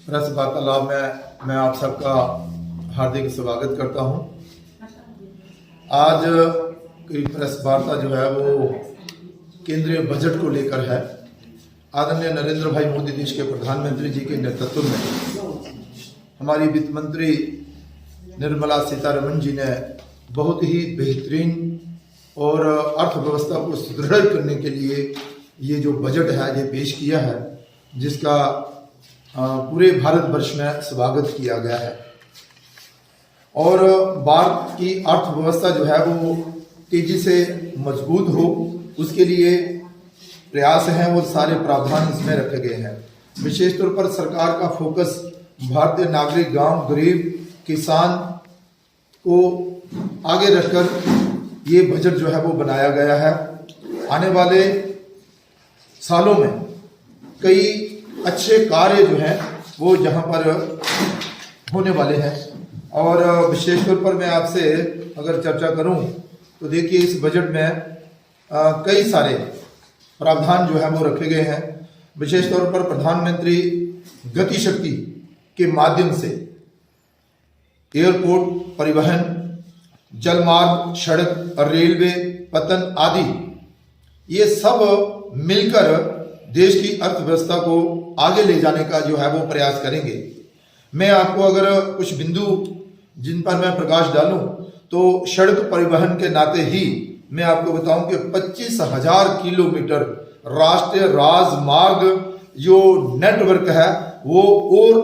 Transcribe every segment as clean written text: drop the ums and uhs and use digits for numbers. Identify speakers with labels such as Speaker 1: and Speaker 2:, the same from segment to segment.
Speaker 1: Press वार्तालाप में मैं आप सबका हार्दिक स्वागत करता हूं। आज की प्रेस वार्ता जो है वो केंद्रीय बजट को लेकर है। आदरणीय नरेंद्र भाई मोदी देश के प्रधानमंत्री जी के नेतृत्व में हमारी वित्त मंत्री निर्मला सीतारमण जी ने बहुत ही बेहतरीन और अर्थव्यवस्था को सुदृढ़ करने के लिए ये जो बजट है ये पेश किया है, जिसका पूरे भारतवर्ष में स्वागत किया गया है। और भारत की अर्थव्यवस्था जो है वो तेजी से मजबूत हो, उसके लिए प्रयास हैं और सारे प्रावधान इसमें रखे गए हैं। विशेष तौर पर सरकार का फोकस भारतीय नागरिक, गांव, गरीब, किसान को आगे रखकर ये बजट जो है वो बनाया गया है। आने वाले सालों में कई अच्छे कार्य जो हैं वो जहां पर होने वाले हैं। और विशेष तौर पर मैं आपसे अगर चर्चा करूं तो देखिए, इस बजट में कई सारे प्रावधान जो है वो रखे गए हैं। विशेष तौर पर प्रधानमंत्री गति शक्ति के माध्यम से एयरपोर्ट, परिवहन, जलमार्ग, सड़क, रेलवे, पतन आदि ये सब मिलकर देश की अर्थव्यवस्था को आगे ले जाने का जो है वो प्रयास करेंगे। मैं आपको अगर कुछ बिंदु जिन पर मैं प्रकाश डालूं तो सड़क परिवहन के नाते ही मैं आपको बताऊं कि 25,000 किलोमीटर राष्ट्रीय राजमार्ग जो नेटवर्क है वो और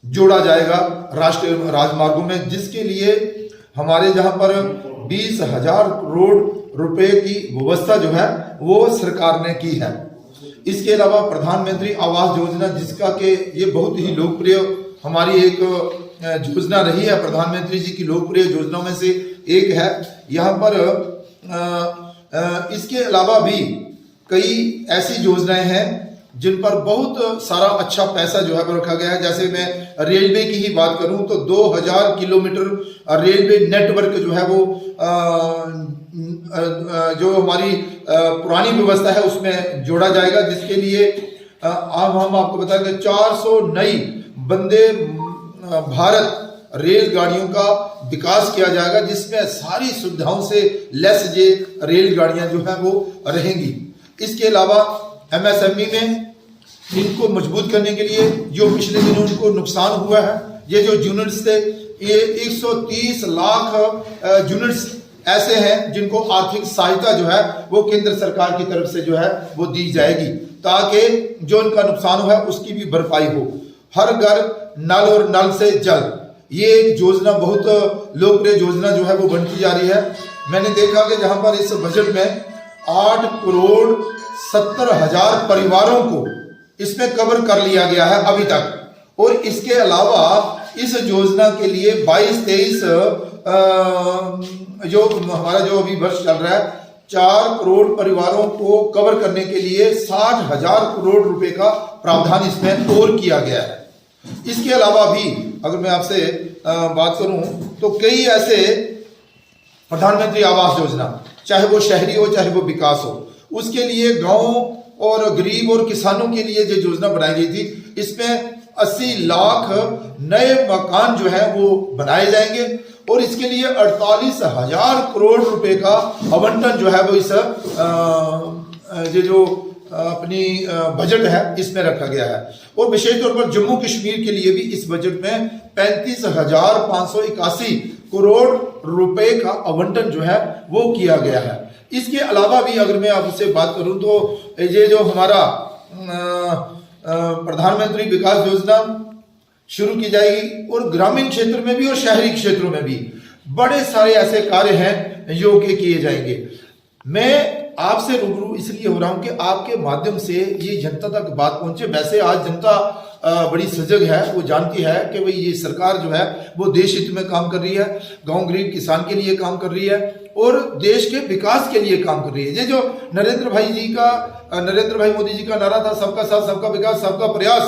Speaker 1: जोड़ा जाएगा राष्ट्रीय राजमार्गों में, जिसके लिए हमारे जहां पर 20,000 करोड़ रुपए की व्यवस्था जो है वो सरकार ने की है। इसके अलावा प्रधानमंत्री आवास योजना, जिसका कि ये बहुत ही लोकप्रिय हमारी एक योजना रही है, प्रधानमंत्री जी की लोकप्रिय योजनाओं में से एक है। यहाँ पर इसके अलावा भी कई ऐसी योजनाएं हैं जिन पर बहुत सारा अच्छा पैसा जो है वो रखा गया है। जैसे मैं रेलवे की ही बात करूं तो 2000 किलोमीटर रेलवे नेटवर्क जो है वो जो हमारी पुरानी व्यवस्था है उसमें जोड़ा जाएगा, जिसके लिए अब हम आपको बताएं कि 400 नई वंदे भारत रेलगाड़ियों का विकास किया जाएगा, जिसमें सारी सुविधाओं से लैस ये रेलगाड़ियां जो है वो रहेंगी। इसके अलावा एमएसएमई में इनको मजबूत करने के लिए जो पिछले दिनों उनको नुकसान हुआ है, ये जो यूनिट्स थे, ये 130 लाख यूनिट्स ऐसे हैं जिनको आर्थिक सहायता जो है वो केंद्र सरकार की तरफ से जो है वो दी जाएगी, ताकि जो इनका नुकसान हुआ है उसकी भी भरपाई हो। हर घर नल और नल से जल, ये योजना बहुत लोकप्रिय योजना जो है वो बनती जा रही है। मैंने देखा कि जहां पर इस बजट में 8,70,000 परिवारों को इसमें कवर कर लिया गया है अभी तक। और इसके अलावा इस योजना के लिए 22-23 जो हमारा जो अभी वर्ष चल रहा है, 4 करोड़ परिवारों को कवर करने के लिए 60,000 करोड़ रुपए का प्रावधान इसमें और किया गया है। इसके अलावा भी अगर मैं आपसे बात करूं तो कई ऐसे प्रधानमंत्री आवास योजना, चाहे वो शहरी हो चाहे वो विकास हो, उसके लिए गांव और गरीब और किसानों के लिए जो योजना बनाई गई थी, इसमें 80 लाख नए मकान जो है वो बनाए जाएंगे और इसके लिए 48,000 करोड़ रुपए का आवंटन जो है वो इस ये जो अपनी बजट है इसमें रखा गया है। और विशेष तौर पर जम्मू कश्मीर के लिए भी इस बजट में 35,581 करोड़ रुपए का आवंटन जो है वो किया गया है। इसके अलावा भी अगर मैं आपसे बात करूं तो ये जो हमारा प्रधानमंत्री विकास योजना शुरू की जाएगी और ग्रामीण क्षेत्र में भी और शहरी क्षेत्रों में भी बड़े सारे ऐसे कार्य हैं जो कि किए जाएंगे। मैं आपसे रूबरू इसलिए हो रहा हूं कि आपके माध्यम से ये जनता तक बात पहुंचे। वैसे आज जनता बड़ी सजग है, वो जानती है कि भाई ये सरकार जो है वो देश हित में काम कर रही है, गांव गरीब किसान के लिए काम कर रही है और देश के विकास के लिए काम कर रही है। ये जो नरेंद्र भाई मोदी जी का नारा था, सबका साथ, सबका विकास, सबका प्रयास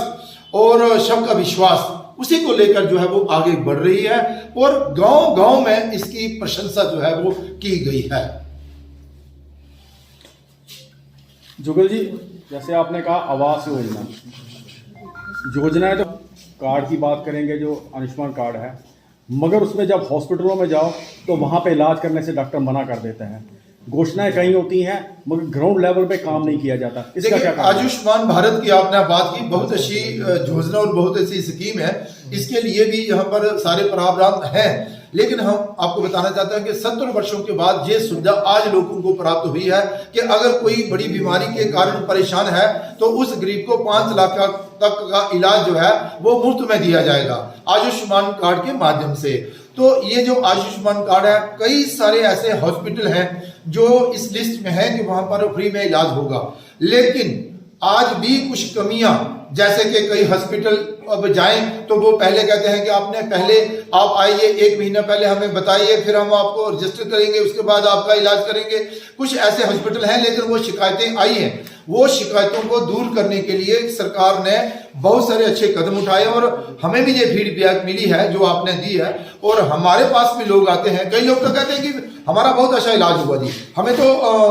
Speaker 1: और सबका विश्वास, उसी को लेकर जो है वो आगे बढ़ रही है और गांव गांव में इसकी प्रशंसा जो है वो की गई है।
Speaker 2: जुगल जी, जैसे आपने कहा आवास योजना है तो कार्ड की बात करेंगे जो आयुष्मान कार्ड है, मगर उसमें जब हॉस्पिटलों में जाओ तो वहाँ पे इलाज करने से डॉक्टर मना कर देते हैं। घोषणाएं कहीं होती हैं मगर ग्राउंड लेवल पे काम नहीं किया जाता। इसका क्या कारण है?
Speaker 1: आयुष्मान भारत की आपने बात की, बहुत अच्छी योजना और बहुत अच्छी स्कीम है। इसके लिए भी यहाँ पर सारे प्रावधान हैं, लेकिन हम आपको बताना चाहते हैं कि 70 वर्षों के बाद ये सुविधा आज लोगों को प्राप्त हुई है कि अगर कोई बड़ी बीमारी के कारण परेशान है तो उस गरीब को 5 लाख तक का इलाज जो है वो मुफ्त में दिया जाएगा आयुष्मान कार्ड के माध्यम से। तो ये जो आयुष्मान कार्ड है, कई सारे ऐसे हॉस्पिटल हैं जो इस लिस्ट में है कि वहां पर फ्री में इलाज होगा, लेकिन आज भी कुछ कमियां, जैसे कि कई हॉस्पिटल अब जाएं तो वो पहले कहते हैं कि आपने पहले आप आइए, 1 महीना पहले हमें बताइए, फिर हम आपको रजिस्टर करेंगे, उसके बाद आपका इलाज करेंगे। कुछ ऐसे हॉस्पिटल हैं, लेकिन वो शिकायतें आई हैं। वो शिकायतों को दूर करने के लिए सरकार ने बहुत सारे अच्छे कदम उठाए और हमें भी ये फीडबैक मिली है जो आपने दी है। और हमारे पास भी लोग आते हैं, कई लोग तो कहते हैं कि हमारा बहुत अच्छा इलाज हुआ जी, हमें तो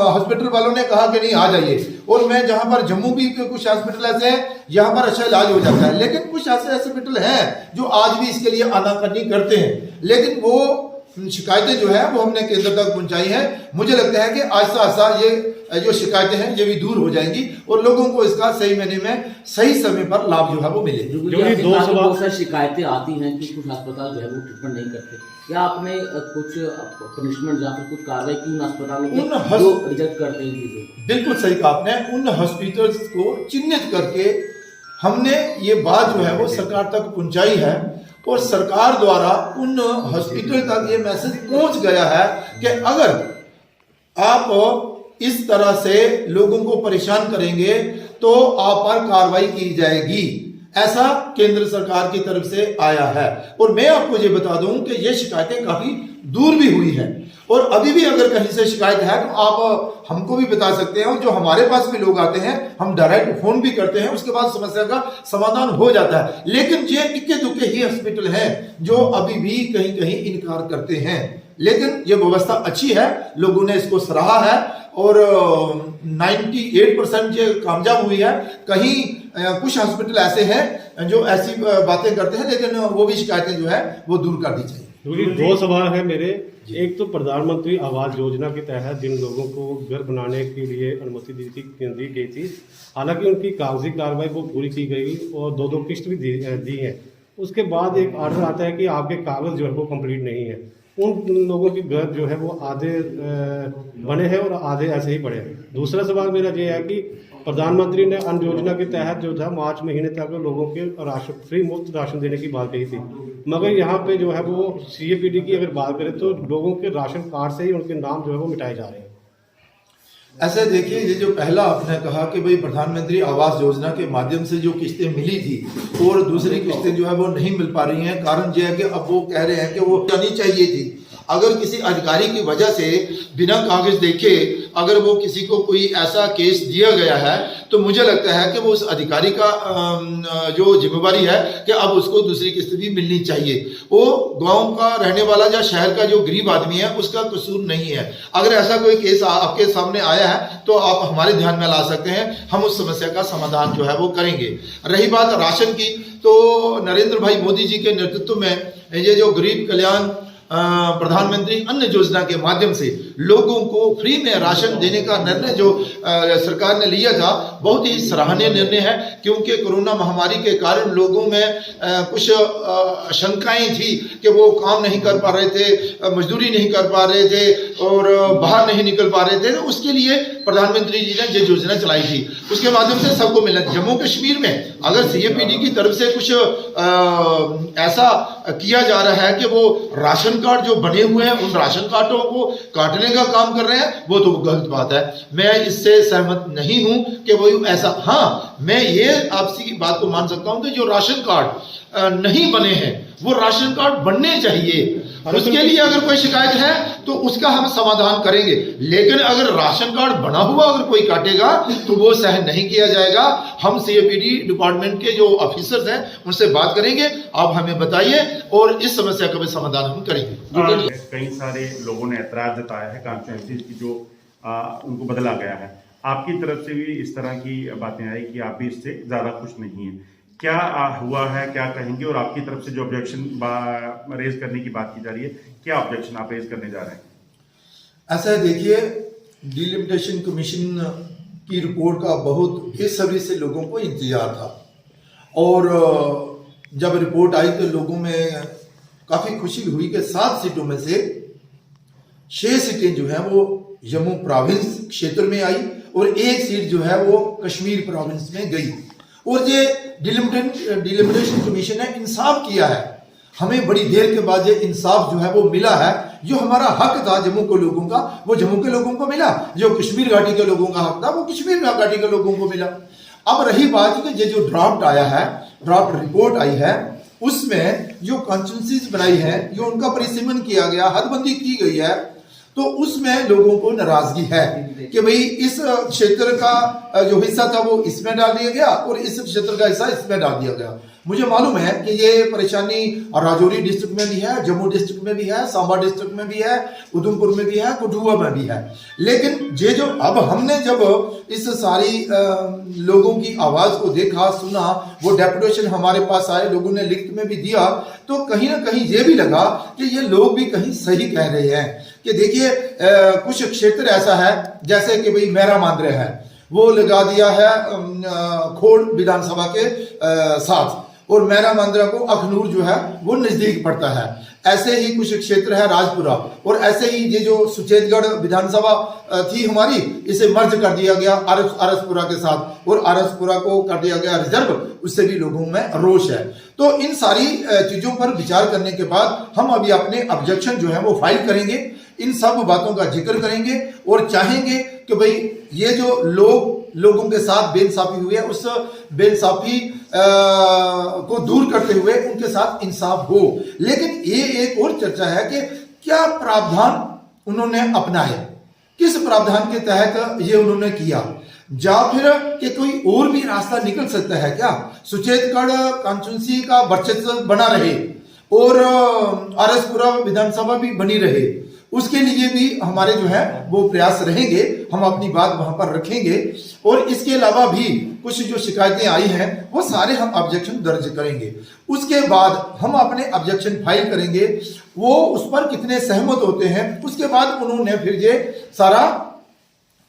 Speaker 1: हॉस्पिटल वालों ने कहा कि नहीं आ जाइए। और मैं जहां पर जम्मू भी कुछ हॉस्पिटल ऐसे हैं यहाँ पर अच्छा इलाज हो जाता है, लेकिन कुछ ऐसे हॉस्पिटल हैं जो आज भी इसके लिए आनाकानी करते हैं। लेकिन वो शिकायतें जो है वो हमने केंद्र तक पहुंचाई है। मुझे लगता है कि आहिस्ता आहिस्ता ये जो शिकायतें हैं ये भी दूर हो जाएंगी और लोगों को इसका सही महीने में सही समय पर लाभ जो है वो मिले।
Speaker 3: जो बहुत सारी शिकायतें आती हैं कि कुछ अस्पताल जो है वो ट्रीटमेंट नहीं करते, क्या आपने कुछ पनिशमेंट या फिर कुछ कार्रवाई की उन अस्पतालों की जो रिजेक्ट करते हैं चीजें?
Speaker 1: बिल्कुल सही कहा आपने। उन हॉस्पिटल्स को चिन्हित करके हमने ये बात जो है वो सरकार तक पहुंचाई है और सरकार द्वारा उन हॉस्पिटल तक ये मैसेज पहुंच गया है कि अगर आप इस तरह से लोगों को परेशान करेंगे तो आप पर कार्रवाई की जाएगी। ऐसा केंद्र सरकार की तरफ से आया है और मैं आपको ये बता दूं कि ये शिकायतें काफी दूर भी हुई हैं और अभी भी अगर कहीं से शिकायत है तो आप हमको भी बता सकते हैं और जो हमारे पास भी लोग आते हैं हम डायरेक्ट फोन भी करते हैं, उसके बाद समस्या का समाधान हो जाता है। लेकिन ये इक्के दुक्के ही हॉस्पिटल हैं जो अभी भी कहीं कहीं इनकार करते हैं, लेकिन ये व्यवस्था अच्छी है, लोगों ने इसको सराहा है और 98% ये कामयाब हुई है। कहीं कुछ हॉस्पिटल ऐसे हैं जो ऐसी बातें करते हैं, लेकिन वो भी शिकायतें जो है वो दूर कर दी चाहिए।
Speaker 4: दो सवाल है मेरे। एक तो प्रधानमंत्री आवास योजना के तहत जिन लोगों को घर बनाने के लिए अनुमति दी गई थी, हालांकि उनकी कागजी कार्रवाई वो पूरी की गई और 2 किस्त भी दी है। उसके बाद एक ऑर्डर आता है कि आपके कागज जो है वो कंप्लीट नहीं है। उन लोगों के घर जो है वो आधे बने हैं और आधे ऐसे ही पड़े हैं। दूसरा सवाल मेरा ये है कि प्रधानमंत्री ने अन्न योजना के तहत जो था मार्च महीने तक लोगों के राशन फ्री मुफ्त राशन देने की बात कही थी, मगर यहाँ पे जो है वो CAPD की अगर बात करें तो लोगों के राशन कार्ड से ही उनके नाम जो है वो मिटाए जा रहे हैं।
Speaker 1: ऐसे देखिए, ये जो पहला आपने कहा कि भाई प्रधानमंत्री आवास योजना के माध्यम से जो किस्तें मिली थी और दूसरी किस्तें जो है वो नहीं मिल पा रही हैं, कारण ये है कि अब वो कह रहे हैं कि वो जानी चाहिए थी। अगर किसी अधिकारी की वजह से बिना कागज देखे अगर वो किसी को कोई ऐसा केस दिया गया है तो मुझे लगता है कि वो उस अधिकारी का जो जिम्मेवारी है कि अब उसको दूसरी किस्त भी मिलनी चाहिए। वो गांव का रहने वाला या शहर का जो गरीब आदमी है उसका कसूर नहीं है। अगर ऐसा कोई केस आपके सामने आया है तो आप हमारे ध्यान में ला सकते हैं, हम उस समस्या का समाधान जो है वो करेंगे। रही बात राशन की, तो नरेंद्र भाई मोदी जी के नेतृत्व में ये जो गरीब कल्याण प्रधानमंत्री अन्न योजना के माध्यम से लोगों को फ्री में राशन देने का निर्णय जो सरकार ने लिया था, बहुत ही सराहनीय निर्णय है। क्योंकि कोरोना महामारी के कारण लोगों में कुछ शंकाएं थी कि वो काम नहीं कर पा रहे थे, मजदूरी नहीं कर पा रहे थे और बाहर नहीं निकल पा रहे थे, तो उसके लिए प्रधानमंत्री जी ने ये योजना चलाई थी। उसके माध्यम से सबको मिला। जम्मू कश्मीर में अगर CAPD की तरफ से कुछ ऐसा किया जा रहा है कि वो राशन कार्ड जो बने हुए हैं उन राशन कार्डों को काटने का काम कर रहे हैं, वो तो गलत बात है। मैं इससे सहमत नहीं हूं कि वो ऐसा, हाँ मैं ये आपसी बात को मान सकता हूं कि जो राशन कार्ड नहीं बने हैं वो राशन कार्ड बनने चाहिए। उसके लिए अगर कोई शिकायत है तो उसका हम समाधान करेंगे, लेकिन अगर राशन कार्ड बना हुआ अगर कोई काटेगा तो वो सहन नहीं किया जाएगा। हम CAPD डिपार्टमेंट के जो ऑफिसर्स हैं उनसे बात करेंगे, आप हमें बताइए और इस समस्या का भी समाधान हम करेंगे।
Speaker 5: कई सारे लोगों ने ऐतराज जताया है कॉन्स्टिट्यूएंसी की जो उनको बदला गया है। आपकी तरफ से भी इस तरह की बातें आई कि आप भी इससे ज्यादा खुश नहीं हैं। क्या हुआ है, क्या कहेंगे? और आपकी तरफ से जो ऑब्जेक्शन रेज करने की बात की जा रही है, क्या ऑब्जेक्शन आप रेज करने जा रहे हैं?
Speaker 1: ऐसा है, देखिए, डिलिमिटेशन कमीशन की रिपोर्ट का बहुत बेसब्री से लोगों को इंतजार था और जब रिपोर्ट आई तो लोगों में काफी खुशी हुई कि 7 सीटों में से 6 सीटें जो है वो जम्मू प्रोविंस क्षेत्र में आई और 1 सीट जो है वो कश्मीर प्रोविंस में गई। और ये डिलिमिटेशन कमीशन ने इंसाफ किया है, हमें बड़ी देर के बाद ये इंसाफ जो है वो मिला है। जो हमारा हक था जम्मू के लोगों का वो जम्मू के लोगों को मिला, जो कश्मीर घाटी के लोगों का हक था वो कश्मीर घाटी के लोगों को मिला। अब रही बात कि ये जो ड्राफ्ट आया है, ड्राफ्ट रिपोर्ट आई है, उसमें जो कॉन्स्टिट्यूंसीज बनाई है, जो उनका परिसीमन किया गया, हदबंदी की गई है, तो उसमें लोगों को नाराजगी है कि भाई इस क्षेत्र का जो हिस्सा था वो इसमें डाल दिया गया और इस क्षेत्र का हिस्सा इसमें डाल दिया गया। मुझे मालूम है कि ये परेशानी राजौरी डिस्ट्रिक्ट में भी है, जम्मू डिस्ट्रिक्ट में भी है, सांबा डिस्ट्रिक्ट में भी है, उधमपुर में भी है, कठुआ में भी है। लेकिन ये जो अब हमने जब इस सारी लोगों की आवाज को देखा, सुना, वो डेपुटेशन हमारे पास आए, लोगों ने लिखित में भी दिया, तो कहीं ना कहीं ये भी लगा कि ये लोग भी कहीं सही कह रहे हैं कि देखिए कुछ क्षेत्र ऐसा है जैसे कि भाई मेरा मांद्रे है, वो लगा दिया है खोड़ विधानसभा के साथ, और मेरा मांद्रा को अखनूर जो है वो नजदीक पड़ता है। ऐसे ही कुछ क्षेत्र है राजपुरा, और ऐसे ही ये जो सुचेतगढ़ विधानसभा थी हमारी, इसे मर्ज कर दिया गया आरसपुरा के साथ, और आरसपुरा को कर दिया गया रिजर्व। उससे भी लोगों में रोष है। तो इन सारी चीजों पर विचार करने के बाद हम अभी अपने ऑब्जेक्शन जो है वो फाइल करेंगे, इन सब बातों का जिक्र करेंगे और चाहेंगे कि भाई ये जो लोगों के साथ बेइंसाफी हुई है, उस बेइंसाफी को दूर करते हुए उनके साथ इंसाफ हो। लेकिन ये एक और चर्चा है कि क्या प्रावधान उन्होंने अपनाए, किस प्रावधान के तहत ये उन्होंने किया, या फिर कि कोई और भी रास्ता निकल सकता है क्या? सुचेतगढ़ कॉन्स्टिट्यूंसी का वर्चस्व बना रहे और आरसपुरा विधानसभा भी बनी रहे, उसके लिए भी हमारे जो है वो प्रयास रहेंगे, हम अपनी बात वहां पर रखेंगे। और इसके अलावा भी कुछ जो शिकायतें आई हैं वो सारे हम ऑब्जेक्शन दर्ज करेंगे। उसके बाद हम अपने ऑब्जेक्शन फाइल करेंगे, वो उस पर कितने सहमत होते हैं, उसके बाद उन्होंने फिर ये सारा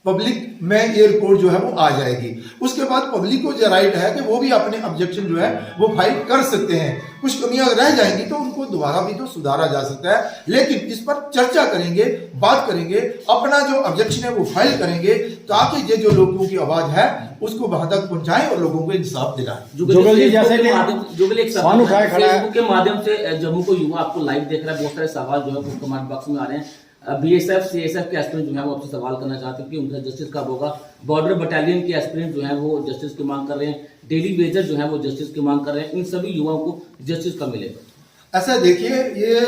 Speaker 1: पब्लिक में ये रिपोर्ट जो है वो आ जाएगी। उसके बाद पब्लिक को जो राइट है कि वो भी अपने ऑब्जेक्शन जो है वो फाइल कर सकते हैं। कुछ कमियां रह जाएंगी तो उनको दोबारा भी तो सुधारा जा सकता है, लेकिन इस पर चर्चा करेंगे, बात करेंगे, अपना जो ऑब्जेक्शन है वो फाइल करेंगे, ताकि ये जो लोगों की आवाज है उसको वहां तक पहुंचाएं और लोगों को इंसाफ दिलाएं।
Speaker 2: जुगल जैसे
Speaker 3: फेसबुक के माध्यम से जम्मू को युवा आपको लाइव देख रहा है, बहुत सारे सवाल जो है वो कमेंट बॉक्स में आ रहे हैं। बीएसएफ सीएसएफ के एस्पिरेंट जो है वो आपसे सवाल करना चाहते हैं कि उनका जस्टिस कब होगा। बॉर्डर बटालियन के एस्पिरेंट जो है वो जस्टिस की मांग कर रहे हैं, डेली वेजर जो है वो जस्टिस की मांग कर रहे हैं। इन सभी युवाओं को जस्टिस कब मिलेगा?
Speaker 1: ऐसा देखिए, ये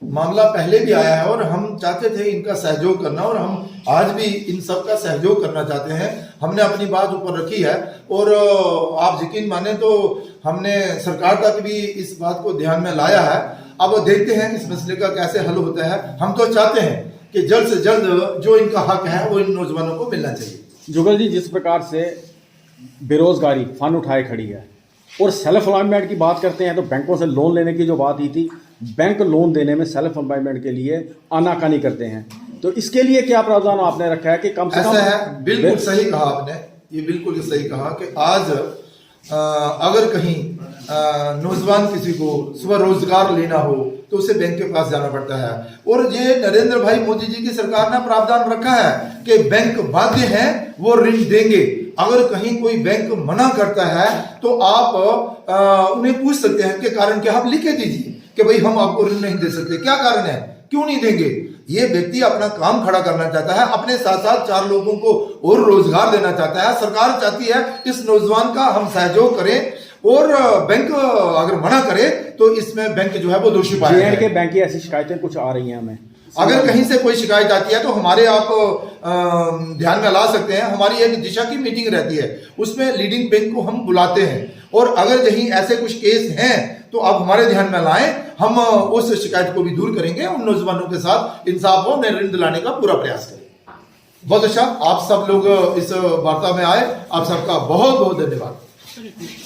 Speaker 1: मामला पहले भी आया है और हम चाहते थे इनका सहयोग करना, और हम आज भी इन सब का सहयोग करना चाहते हैं। हमने अपनी बात ऊपर रखी है और आप यकीन माने तो हमने सरकार तक भी इस बात को ध्यान में लाया है। अब वो देखते हैं इस मसले का कैसे हल होता है। हम तो चाहते हैं कि जल्द से जल्द जो इनका हक है वो इन नौजवानों को मिलना चाहिए।
Speaker 2: जुगल जी, जिस प्रकार से बेरोजगारी फन उठाए खड़ी है और सेल्फ एम्प्लॉयमेंट की बात करते हैं, तो बैंकों से लोन लेने की जो बात की थी, बैंक लोन देने में सेल्फ एम्प्लॉयमेंट के लिए आनाकानी करते हैं, तो इसके लिए क्या प्रावधान आपने रखा है कि कम से कम?
Speaker 1: ऐसा है, बिल्कुल सही कहा आपने, ये बिल्कुल सही कहा कि आज अगर कहीं नौजवान किसी को स्वरोजगार लेना हो तो उसे बैंक के पास जाना पड़ता है। और ये नरेंद्र भाई मोदी जी की सरकार ने प्रावधान रखा है कि बैंक बाध्य हैं वो ऋण देंगे। अगर कहीं कोई बैंक मना करता है तो आप उन्हें पूछ सकते हैं कि कारण क्या, आप लिख के दीजिए कि भाई हम आपको ऋण नहीं दे सकते, क्या कारण है, क्यों नहीं देंगे। ये व्यक्ति अपना काम खड़ा करना चाहता है, अपने साथ साथ 4 लोगों को और रोजगार देना चाहता है। सरकार चाहती है इस नौजवान का हम सहयोग करें, और बैंक अगर मना करे तो इसमें बैंक जो है वो दोषी पाया जाए।
Speaker 2: के बैंक की ऐसी शिकायतें कुछ आ रही हैं हमें,
Speaker 1: अगर कहीं से कोई शिकायत आती है तो हमारे आप ध्यान में ला सकते हैं। हमारी एक दिशा की मीटिंग रहती है, उसमें लीडिंग बैंक को हम बुलाते हैं, और अगर कहीं ऐसे कुछ केस हैं तो आप हमारे ध्यान में लाएं, हम उस शिकायत को भी दूर करेंगे, उन नौजवानों के साथ इंसाफ हो, उन्हें ऋण दिलाने का पूरा प्रयास करें। बहुत अच्छा, आप सब लोग इस वार्ता में आए, आप सबका बहुत बहुत धन्यवाद।